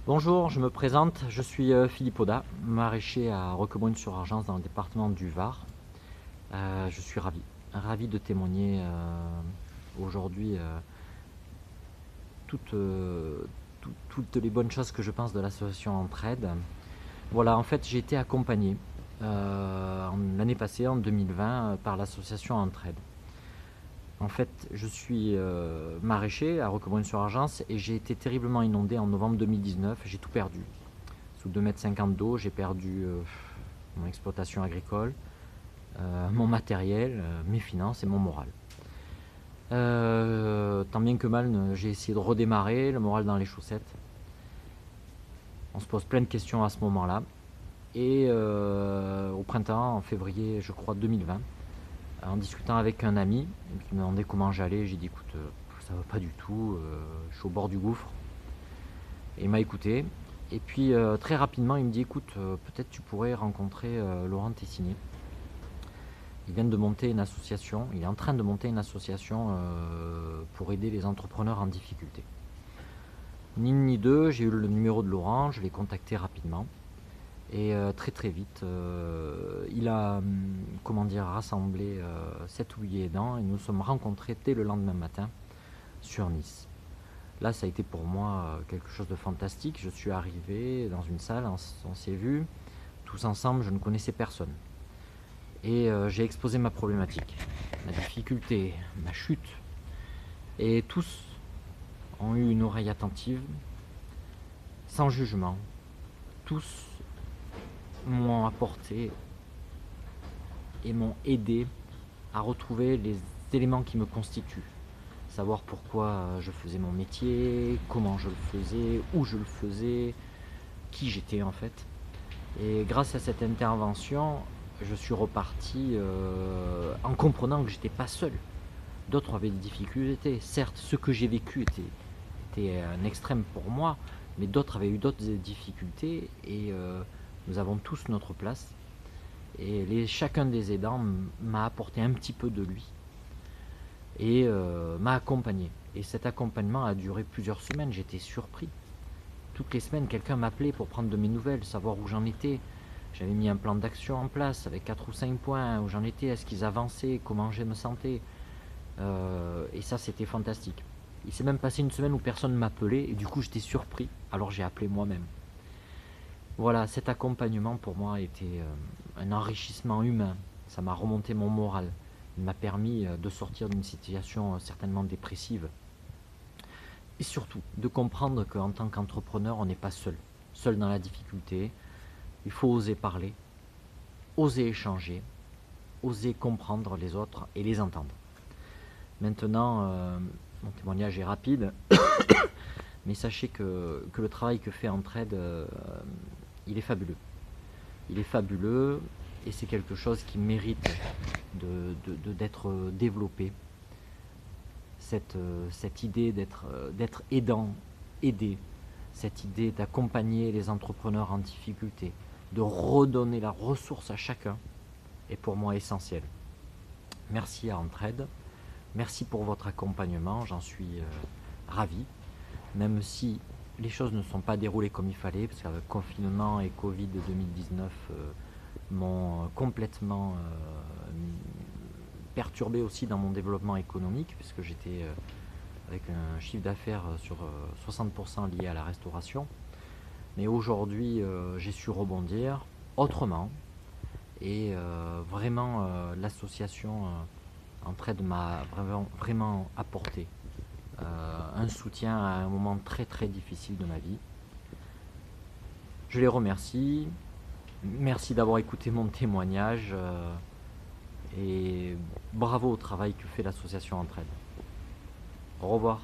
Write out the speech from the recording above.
Bonjour, je me présente, je suis Philippe Audat, maraîcher à Roquebrune-sur-Argens dans le département du Var. Je suis ravi de témoigner aujourd'hui toutes, toutes les bonnes choses que je pense de l'association Entraide. Voilà, en fait j'ai été accompagné l'année passée, en 2020, par l'association Entraide. En fait, je suis maraîcher à Roquebrune-sur-Argens et j'ai été terriblement inondé en novembre 2019. J'ai tout perdu. Sous 2,50 m d'eau, j'ai perdu mon exploitation agricole, mon matériel, mes finances et mon moral. Tant bien que mal, j'ai essayé de redémarrer, le moral dans les chaussettes. On se pose plein de questions à ce moment-là. Et au printemps, en février, je crois, 2020, en discutant avec un ami qui me demandait comment j'allais, j'ai dit écoute, ça va pas du tout, je suis au bord du gouffre. Et il m'a écouté. Et puis très rapidement, il me dit écoute, peut-être tu pourrais rencontrer Laurent Tessinet. Il vient de monter une association, il est en train de monter une association pour aider les entrepreneurs en difficulté. Ni une ni deux, j'ai eu le numéro de Laurent, je l'ai contacté rapidement. Et très vite, il a comment dire, rassemblé 7 ouvriers aidants et nous nous sommes rencontrés dès le lendemain matin sur Nice. Là, ça a été pour moi quelque chose de fantastique. Je suis arrivé dans une salle, on s'est vu, tous ensemble, je ne connaissais personne. Et j'ai exposé ma problématique, ma difficulté, ma chute. Et tous ont eu une oreille attentive, sans jugement. Tous m'ont apporté et m'ont aidé à retrouver les éléments qui me constituent. Savoir pourquoi je faisais mon métier, comment je le faisais, où je le faisais, qui j'étais en fait. Et grâce à cette intervention, je suis reparti en comprenant que j'étais pas seul. D'autres avaient des difficultés. Certes, ce que j'ai vécu était un extrême pour moi, mais d'autres avaient eu d'autres difficultés et nous avons tous notre place. Et chacun des aidants m'a apporté un petit peu de lui et m'a accompagné. Et cet accompagnement a duré plusieurs semaines, j'étais surpris. Toutes les semaines, quelqu'un m'appelait pour prendre de mes nouvelles, savoir où j'en étais. J'avais mis un plan d'action en place avec 4 ou 5 points, où j'en étais, est-ce qu'ils avançaient, comment je me sentais. Et ça, c'était fantastique. Il s'est même passé une semaine où personne ne m'appelait, et du coup, j'étais surpris, alors j'ai appelé moi-même. Voilà, cet accompagnement pour moi a été un enrichissement humain. Ça m'a remonté mon moral. Il m'a permis de sortir d'une situation certainement dépressive. Et surtout, de comprendre qu'en tant qu'entrepreneur, on n'est pas seul. Seul dans la difficulté. Il faut oser parler, oser échanger, oser comprendre les autres et les entendre. Maintenant, mon témoignage est rapide, mais sachez que le travail que fait Entraide, il est fabuleux. Il est fabuleux et c'est quelque chose qui mérite d'être développé. Cette idée d'être aidant, aider, cette idée d'accompagner les entrepreneurs en difficulté, de redonner la ressource à chacun, est pour moi essentielle. Merci à Entraide, merci pour votre accompagnement, j'en suis ravi, même si les choses ne sont pas déroulées comme il fallait, parce qu'avec confinement et Covid 2019 m'ont complètement perturbé aussi dans mon développement économique, puisque j'étais avec un chiffre d'affaires sur 60% lié à la restauration. Mais aujourd'hui, j'ai su rebondir autrement. Et vraiment, l'association Entraide m'a vraiment apporté un soutien à un moment très difficile de ma vie. Je les remercie. Merci d'avoir écouté mon témoignage. Et bravo au travail que fait l'association Entraide. Au revoir.